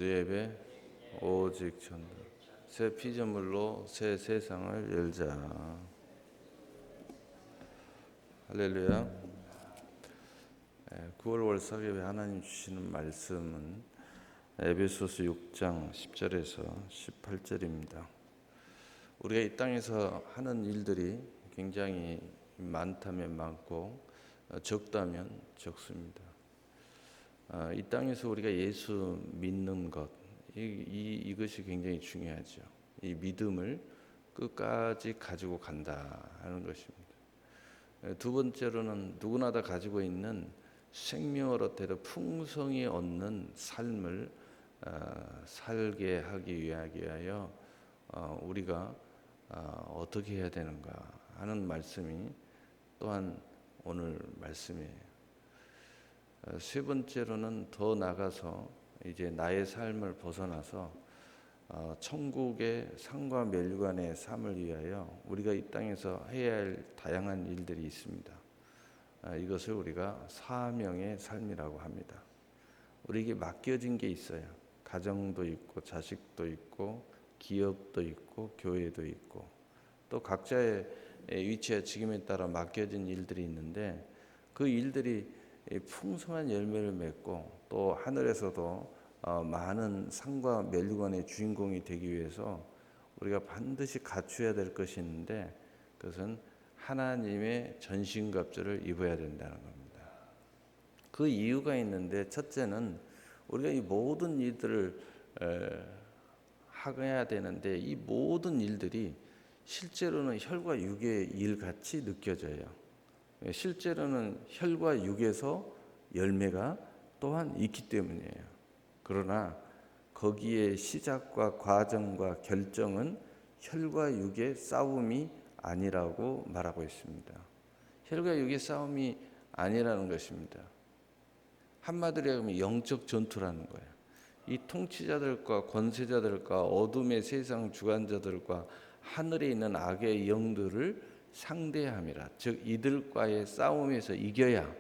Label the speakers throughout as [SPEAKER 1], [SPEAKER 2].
[SPEAKER 1] 모두 예배 오직 전도 새 피조물로 새 세상을 열자. 할렐루야. 9월 월삭예배 하나님 주시는 말씀은 에베소서 6장 10절에서 18절입니다. 우리가 이 땅에서 하는 일들이 굉장히 많다면 많고 적다면 적습니다. 이 땅에서 우리가 예수 믿는 것, 이것이 굉장히 중요하죠. 이 믿음을 끝까지 가지고 간다 하는 것입니다. 두 번째로는 누구나 다 가지고 있는 생명으로 되려 풍성히 얻는 삶을 살게 하기 위하여 우리가 어떻게 해야 되는가 하는 말씀이 또한 오늘 말씀이에요. 세 번째로는 더 나가서 이제 나의 삶을 벗어나서 천국의 상과 멸류관의 삶을 위하여 우리가 이 땅에서 해야 할 다양한 일들이 있습니다. 이것을 우리가 사명의 삶이라고 합니다. 우리에게 맡겨진 게 있어요. 가정도 있고 자식도 있고 기업도 있고 교회도 있고 또 각자의 위치와 직임에 따라 맡겨진 일들이 있는데 그 일들이 풍성한 열매를 맺고 또 하늘에서도 많은 상과 멸류관의 주인공이 되기 위해서 우리가 반드시 갖춰야 될 것이 있는데 그것은 하나님의 전신갑주를 입어야 된다는 겁니다. 그 이유가 있는데 첫째는 우리가 이 모든 일들을 해야 되는데 이 모든 일들이 실제로는 혈과 육의 일같이 느껴져요. 실제로는 혈과 육에서 열매가 또한 있기 때문이에요. 그러나 거기에 시작과 과정과 결정은 혈과 육의 싸움이 아니라고 말하고 있습니다. 혈과 육의 싸움이 아니라는 것입니다. 한마디로 하면 영적 전투라는 거예요. 이 통치자들과 권세자들과 어둠의 세상 주관자들과 하늘에 있는 악의 영들을 상대함이라. 즉 이들과의 싸움에서 이겨야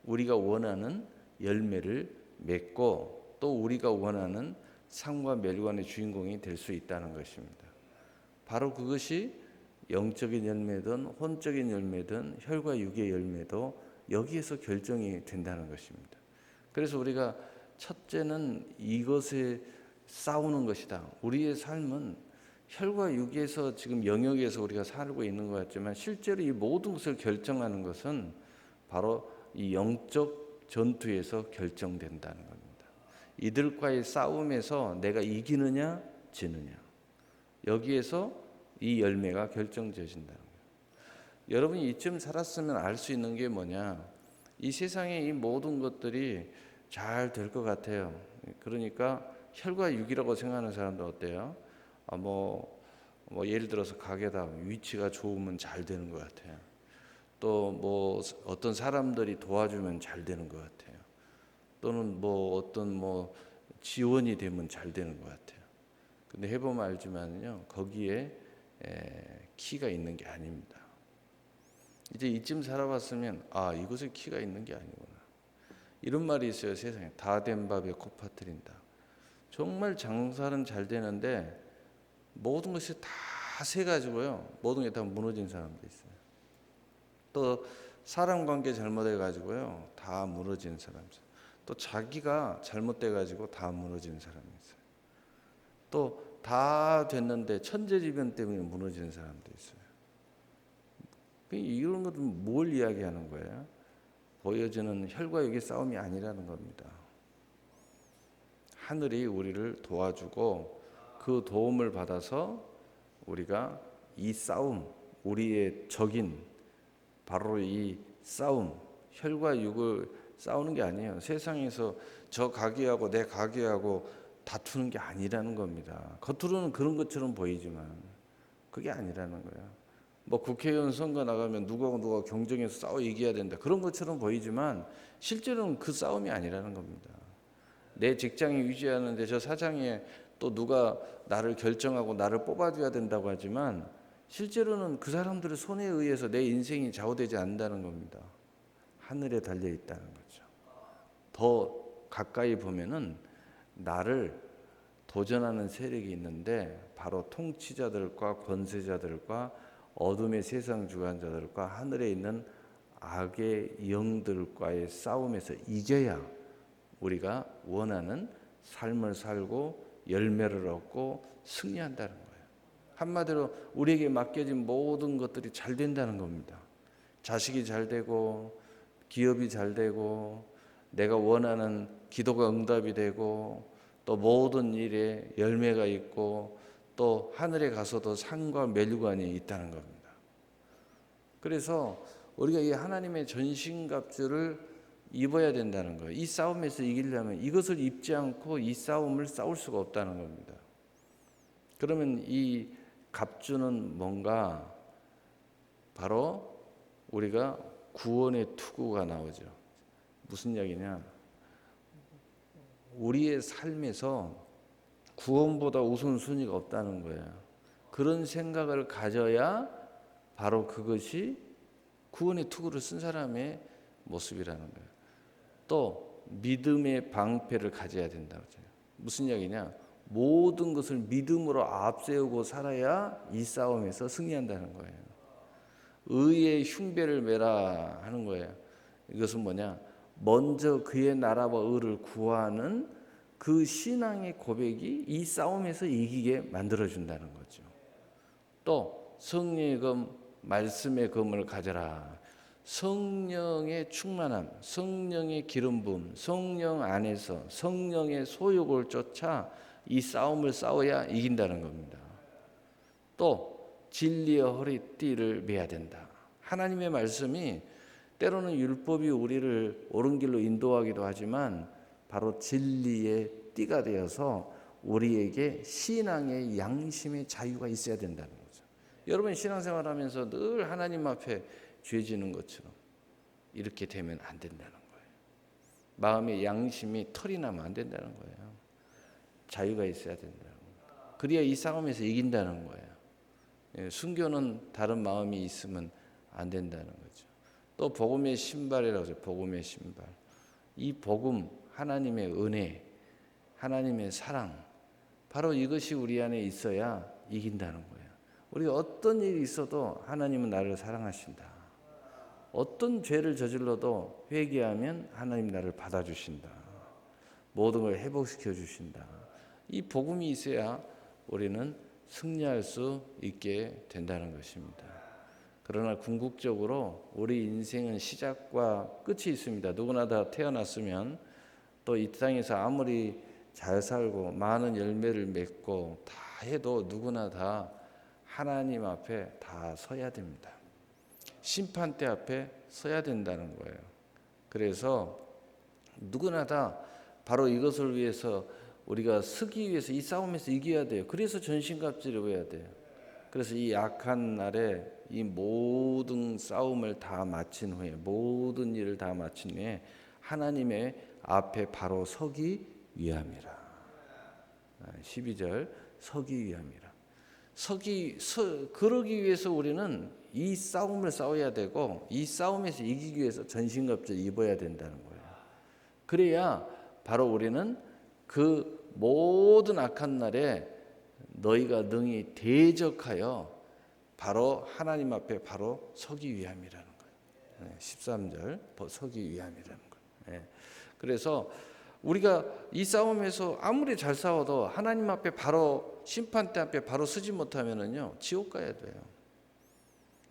[SPEAKER 1] 우리가 원하는 열매를 맺고 또 우리가 원하는 상과 멸관의 주인공이 될 수 있다는 것입니다. 바로 그것이 영적인 열매든 혼적인 열매든 혈과 육의 열매도 여기에서 결정이 된다는 것입니다. 그래서 우리가 첫째는 이것에 싸우는 것이다. 우리의 삶은 혈과 육에서 지금 영역에서 우리가 살고 있는 것 같지만 실제로 이 모든 것을 결정하는 것은 바로 이 영적 전투에서 결정된다는 겁니다. 이들과의 싸움에서 내가 이기느냐 지느냐 여기에서 이 열매가 결정되어진다는 거예요. 여러분이 이쯤 살았으면 알 수 있는 게 뭐냐, 이 세상에 이 모든 것들이 잘 될 것 같아요. 그러니까 혈과 육이라고 생각하는 사람도 어때요? 예를 들어서 가게다 위치가 좋으면 잘 되는 것 같아요. 또 어떤 사람들이 도와주면 잘 되는 것 같아요. 또는 어떤 지원이 되면 잘 되는 것 같아요. 근데 해보면 알지만요, 거기에 키가 있는 게 아닙니다. 이제 이쯤 살아봤으면 이것에 키가 있는 게 아니구나. 이런 말이 있어요. 세상에 다 된 밥에 코 파뜨린다. 정말 장사는 잘 되는데 모든 것이 다 새가지고요, 모든 게 다 무너진 사람도 있어요. 또 사람 관계 잘못해 가지고요 다 무너지는 사람이 있어요. 또 자기가 잘못돼 가지고 다 무너지는 사람이 있어요. 또 다 됐는데 천재지변 때문에 무너지는 사람도 있어요. 이런 것은 뭘 이야기하는 거예요? 보여지는 혈과 육의 싸움이 아니라는 겁니다. 하늘이 우리를 도와주고 그 도움을 받아서 우리가 이 싸움, 우리의 적인 바로 이 싸움, 혈과 육을 싸우는 게 아니에요. 세상에서 저 가게하고 내 가게하고 다투는 게 아니라는 겁니다. 겉으로는 그런 것처럼 보이지만 그게 아니라는 거예요. 국회의원 선거 나가면 누가 경쟁해서 싸워 이겨야 된다, 그런 것처럼 보이지만 실제로는 그 싸움이 아니라는 겁니다. 내 직장이 유지하는데 저 사장이 또 누가 나를 결정하고 나를 뽑아줘야 된다고 하지만 실제로는 그 사람들의 손에 의해서 내 인생이 좌우되지 않는다는 겁니다. 하늘에 달려 있다는 거죠. 더 가까이 보면은 나를 도전하는 세력이 있는데 바로 통치자들과 권세자들과 어둠의 세상 주관자들과 하늘에 있는 악의 영들과의 싸움에서 이겨야 우리가 원하는 삶을 살고 열매를 얻고 승리한다는 거예요. 한마디로 우리에게 맡겨진 모든 것들이 잘 된다는 겁니다. 자식이 잘 되고 기업이 잘 되고 내가 원하는 기도가 응답이 되고 또 모든 일에 열매가 있고 또 하늘에 가서도 상과 멸류관이 있다는 겁니다. 그래서 우리가 이 하나님의 전신갑주를 입어야 된다는 거예요. 이 싸움에서 이기려면 이것을 입지 않고 이 싸움을 싸울 수가 없다는 겁니다. 그러면 이 갑주는 뭔가 바로 우리가 구원의 투구가 나오죠. 무슨 이야기냐? 우리의 삶에서 구원보다 우선순위가 없다는 거예요. 그런 생각을 가져야 바로 그것이 구원의 투구를 쓴 사람의 모습이라는 거예요. 또 믿음의 방패를 가져야 된다고 해요. 무슨 이야기냐? 모든 것을 믿음으로 앞세우고 살아야 이 싸움에서 승리한다는 거예요. 의의 흉배를 메라 하는 거예요. 이것은 뭐냐? 먼저 그의 나라와 의를 구하는 그 신앙의 고백이 이 싸움에서 이기게 만들어준다는 거죠. 또 성령의 검, 말씀의 검을 가져라. 성령의 충만함, 성령의 기름 부음, 성령 안에서 성령의 소욕을 쫓아 이 싸움을 싸워야 이긴다는 겁니다. 또 진리의 허리띠를 매야 된다. 하나님의 말씀이 때로는 율법이 우리를 옳은 길로 인도하기도 하지만 바로 진리의 띠가 되어서 우리에게 신앙의 양심의 자유가 있어야 된다는 거죠. 여러분 신앙생활하면서 늘 하나님 앞에 죄 지는 것처럼 이렇게 되면 안 된다는 거예요. 마음의 양심이 털이 나면 안 된다는 거예요. 자유가 있어야 된다는 거예요. 그래야 이 싸움에서 이긴다는 거예요. 순교는 다른 마음이 있으면 안 된다는 거죠. 또 복음의 신발이라고 하죠. 복음의 신발. 이 복음, 하나님의 은혜, 하나님의 사랑, 바로 이것이 우리 안에 있어야 이긴다는 거예요. 우리가 어떤 일이 있어도 하나님은 나를 사랑하신다. 어떤 죄를 저질러도 회개하면 하나님 나를 받아주신다. 모든 걸 회복시켜 주신다. 이 복음이 있어야 우리는 승리할 수 있게 된다는 것입니다. 그러나 궁극적으로 우리 인생은 시작과 끝이 있습니다. 누구나 다 태어났으면 또 이 땅에서 아무리 잘 살고 많은 열매를 맺고 다 해도 누구나 다 하나님 앞에 다 서야 됩니다. 심판대 앞에 서야 된다는 거예요. 그래서 누구나 다 바로 이것을 위해서 우리가 서기 위해서 이 싸움에서 이겨야 돼요. 그래서 전신갑주를 해야 돼요. 그래서 이 악한 날에 이 모든 싸움을 다 마친 후에 모든 일을 다 마친 후에 하나님의 앞에 바로 서기 위함이라. 12절 서기 위함이라. 그러기 위해서 우리는 이 싸움을 싸워야 되고 이 싸움에서 이기기 위해서 전신갑주를 입어야 된다는 거예요. 그래야 바로 우리는 그 모든 악한 날에 너희가 능히 대적하여 바로 하나님 앞에 바로 서기 위함이라는 거예요. 13절 서기 위함이라는 거예요. 그래서 우리가 이 싸움에서 아무리 잘 싸워도 하나님 앞에 바로 심판대 앞에 바로 서지 못하면은요 지옥 가야 돼요.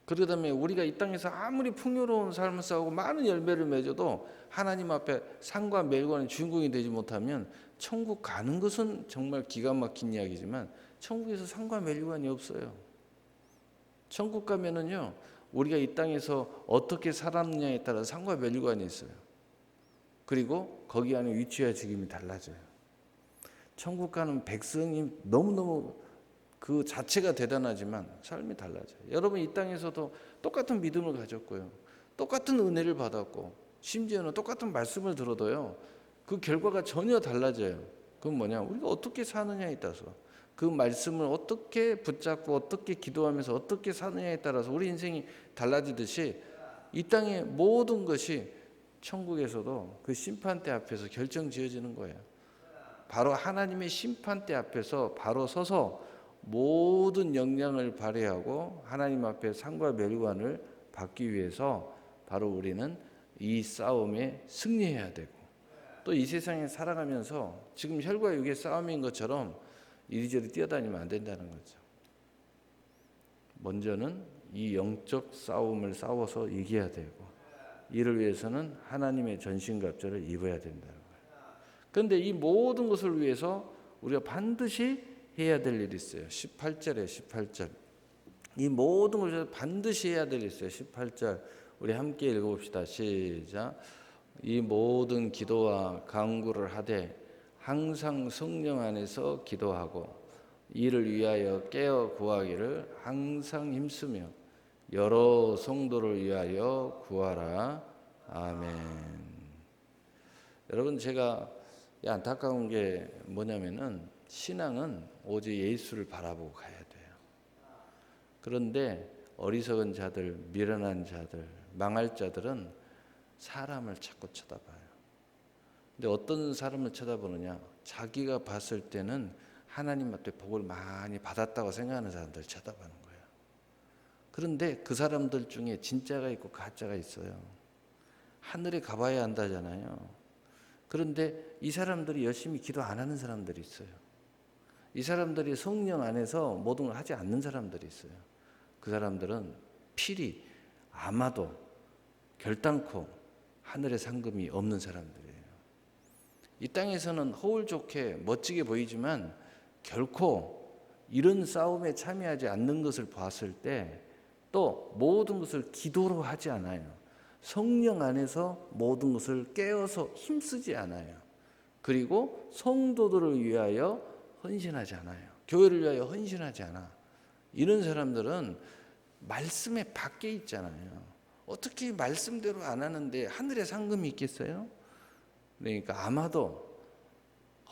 [SPEAKER 1] 그러다 보면 우리가 이 땅에서 아무리 풍요로운 삶을 싸우고 많은 열매를 맺어도 하나님 앞에 상과 멸관의 주인공이 되지 못하면 천국 가는 것은 정말 기가 막힌 이야기지만 천국에서 상과 멸관이 없어요. 천국 가면은요 우리가 이 땅에서 어떻게 살았느냐에 따라 상과 멸관이 있어요. 그리고 거기 안에 위치와 직임이 달라져요. 천국 가는 백성이 너무너무 그 자체가 대단하지만 삶이 달라져요. 여러분 이 땅에서도 똑같은 믿음을 가졌고요. 똑같은 은혜를 받았고 심지어는 똑같은 말씀을 들어도요. 그 결과가 전혀 달라져요. 그건 뭐냐? 우리가 어떻게 사느냐에 따라서 그 말씀을 어떻게 붙잡고 어떻게 기도하면서 어떻게 사느냐에 따라서 우리 인생이 달라지듯이 이 땅의 모든 것이 천국에서도 그 심판대 앞에서 결정 지어지는 거예요. 바로 하나님의 심판대 앞에서 바로 서서 모든 역량을 발휘하고 하나님 앞에 상과 멸관을 받기 위해서 바로 우리는 이 싸움에 승리해야 되고, 또 이 세상에 살아가면서 지금 혈과 육의 싸움인 것처럼 이리저리 뛰어다니면 안 된다는 거죠. 먼저는 이 영적 싸움을 싸워서 이겨야 되고, 이를 위해서는 하나님의 전신갑주를 입어야 된다는 거예요. 그런데 이 모든 것을 위해서 우리가 반드시 해야 될 일이 있어요. 18절에 18절. 이 모든 것을 반드시 해야 될 일이 있어요. 18절. 우리 함께 읽어봅시다. 시작. 이 모든 기도와 간구를 하되 항상 성령 안에서 기도하고 이를 위하여 깨어 구하기를 항상 힘쓰며 여러 성도를 위하여 구하라. 아멘. 여러분, 제가 안타까운 게 뭐냐면은 신앙은 오직 예수를 바라보고 가야 돼요. 그런데 어리석은 자들, 미련한 자들, 망할 자들은 사람을 자꾸 쳐다봐요. 근데 어떤 사람을 쳐다보느냐? 자기가 봤을 때는 하나님 앞에 복을 많이 받았다고 생각하는 사람들 쳐다보는 거예요. 그런데 그 사람들 중에 진짜가 있고 가짜가 있어요. 하늘에 가봐야 한다잖아요. 그런데 이 사람들이 열심히 기도 안 하는 사람들이 있어요. 이 사람들이 성령 안에서 모든 걸 하지 않는 사람들이 있어요. 그 사람들은 필히 아마도 결단코 하늘의 상급이 없는 사람들이에요. 이 땅에서는 허울 좋게 멋지게 보이지만 결코 이런 싸움에 참여하지 않는 것을 봤을 때 또 모든 것을 기도로 하지 않아요. 성령 안에서 모든 것을 깨어서 힘쓰지 않아요. 그리고 성도들을 위하여 헌신하지 않아요. 교회를 위하여 헌신하지 않아. 이런 사람들은 말씀에 밖에 있잖아요. 어떻게 말씀대로 안 하는데 하늘에 상금이 있겠어요? 그러니까 아마도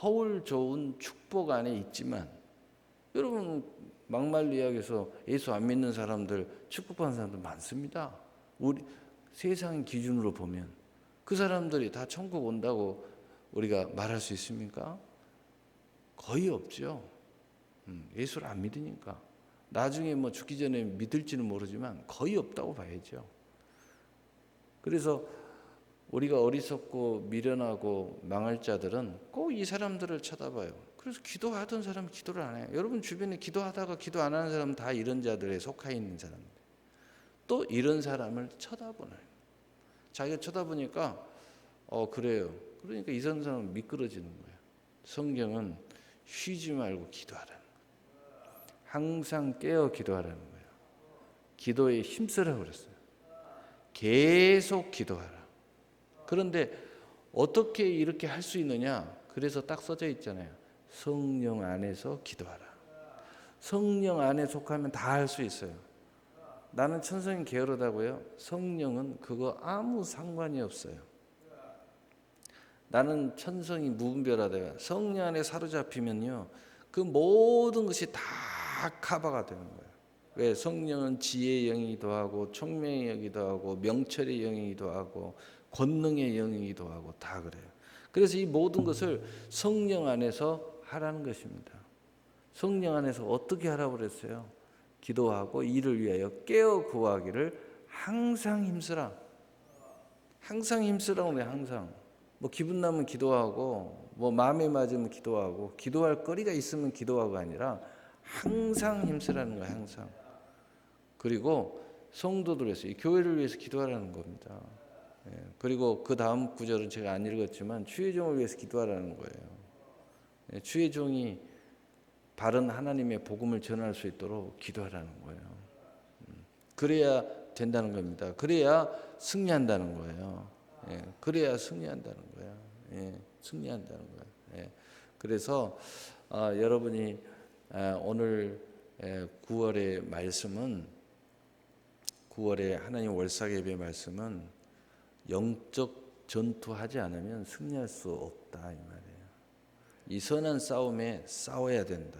[SPEAKER 1] 허울 좋은 축복 안에 있지만, 여러분 막말로 이야기해서 예수 안 믿는 사람들, 축복받는 사람들 많습니다. 우리 세상 기준으로 보면 그 사람들이 다 천국 온다고 우리가 말할 수 있습니까? 거의 없죠. 예수를 안 믿으니까. 나중에 뭐 죽기 전에 믿을지는 모르지만 거의 없다고 봐야죠. 그래서 우리가 어리석고 미련하고 망할 자들은 꼭 이 사람들을 쳐다봐요. 그래서 기도하던 사람은 기도를 안 해요. 여러분 주변에 기도하다가 기도 안 하는 사람은 다 이런 자들에 속해 있는 사람들. 또 이런 사람을 쳐다보는, 자기가 쳐다보니까 그래요. 그러니까 이 사람은 미끄러지는 거예요. 성경은 쉬지 말고 기도하라는 거예요. 항상 깨어 기도하라는 거예요. 기도에 힘쓰라고 그랬어요. 계속 기도하라. 그런데 어떻게 이렇게 할 수 있느냐? 그래서 딱 써져 있잖아요. 성령 안에서 기도하라. 성령 안에 속하면 다 할 수 있어요. 나는 천성이 게으르다고요? 성령은 그거 아무 상관이 없어요. 나는 천성이 무분별하다고요? 성령 안에 사로잡히면요, 그 모든 것이 다 커버가 되는 거예요. 왜? 성령은 지혜의 영이기도 하고 총명의 영이기도 하고 명철의 영이기도 하고 권능의 영이기도 하고 다 그래요. 그래서 이 모든 것을 성령 안에서 하라는 것입니다. 성령 안에서 어떻게 하라고 그랬어요? 기도하고 이를 위하여 깨어 구하기를 항상 힘쓰라. 항상 힘쓰라고 그래요. 항상. 뭐 기분 나면 기도하고 뭐 마음에 맞으면 기도하고 기도할 거리가 있으면 기도하고가 아니라 항상 힘쓰라는 거예요. 항상. 그리고 성도들에서 이 교회를 위해서 기도하라는 겁니다. 그리고 그 다음 구절은 제가 안 읽었지만 주의 종을 위해서 기도하라는 거예요. 주의 종이 바른 하나님의 복음을 전할 수 있도록 기도하라는 거예요. 그래야 된다는 겁니다. 그래야 승리한다는 거예요. 그래야 승리한다는 거예요. 승리한다는 거예요. 그래서 여러분이 오늘 9월의 말씀은, 9월의 하나님 월삭 예배 말씀은 영적 전투하지 않으면 승리할 수 없다 이 말이에요. 이 선한 싸움에 싸워야 된다.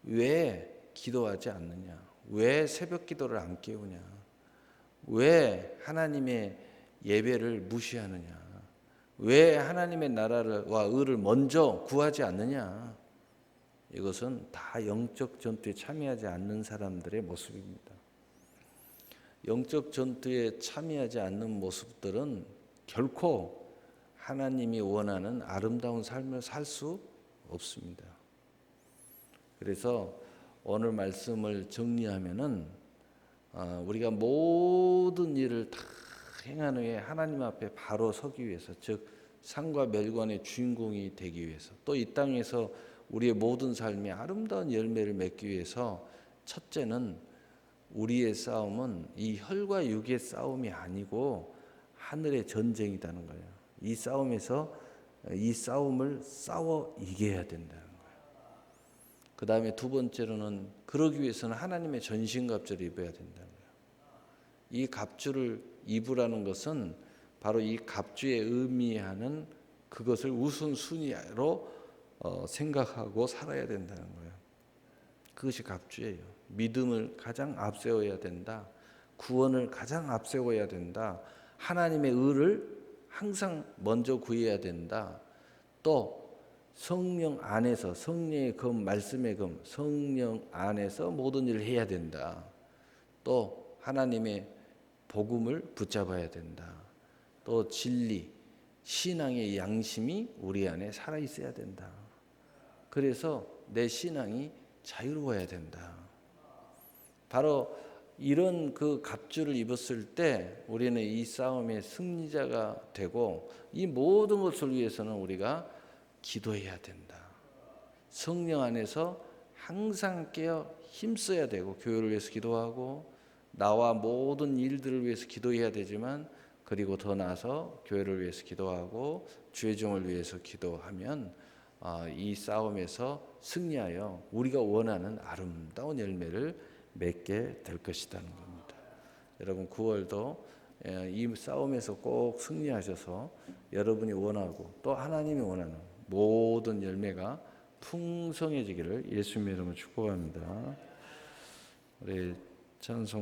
[SPEAKER 1] 왜 기도하지 않느냐? 왜 새벽 기도를 안 깨우냐? 왜 하나님의 예배를 무시하느냐? 왜 하나님의 나라와 의를 먼저 구하지 않느냐? 이것은 다 영적 전투에 참여하지 않는 사람들의 모습입니다. 영적 전투에 참여하지 않는 모습들은 결코 하나님이 원하는 아름다운 삶을 살 수 없습니다. 그래서 오늘 말씀을 정리하면은 우리가 모든 일을 다 행한 후에 하나님 앞에 바로 서기 위해서, 즉 상과 멸관의 주인공이 되기 위해서, 또 이 땅에서 우리의 모든 삶이 아름다운 열매를 맺기 위해서, 첫째는 우리의 싸움은 이 혈과 육의 싸움이 아니고 하늘의 전쟁이라는 거예요. 이 싸움에서 이 싸움을 싸워 이겨야 된다는 거예요. 그 다음에 두 번째로는 그러기 위해서는 하나님의 전신갑주를 입어야 된다는 거예요. 이 갑주를 입으라는 것은 바로 이 갑주의 의미하는 그것을 우선순위로 생각하고 살아야 된다는 거예요. 그것이 갑주예요. 믿음을 가장 앞세워야 된다. 구원을 가장 앞세워야 된다. 하나님의 의를 항상 먼저 구해야 된다. 또 성령 안에서, 성령의 검, 말씀의 검, 성령 안에서 모든 일을 해야 된다. 또 하나님의 복음을 붙잡아야 된다. 또 진리, 신앙의 양심이 우리 안에 살아 있어야 된다. 그래서 내 신앙이 자유로워야 된다. 바로 이런 그 갑주를 입었을 때 우리는 이 싸움의 승리자가 되고, 이 모든 것을 위해서는 우리가 기도해야 된다. 성령 안에서 항상 깨어 힘써야 되고, 교회를 위해서 기도하고 나와 모든 일들을 위해서 기도해야 되지만, 그리고 더 나아서 교회를 위해서 기도하고 주의 종을 위해서 기도하면 이 싸움에서 승리하여 우리가 원하는 아름다운 열매를 맺게 될 것이라는 겁니다. 여러분 9월도 이 싸움에서 꼭 승리하셔서 여러분이 원하고 또 하나님이 원하는 모든 열매가 풍성해지기를 예수님의 이름으로 축복합니다. 우리 찬송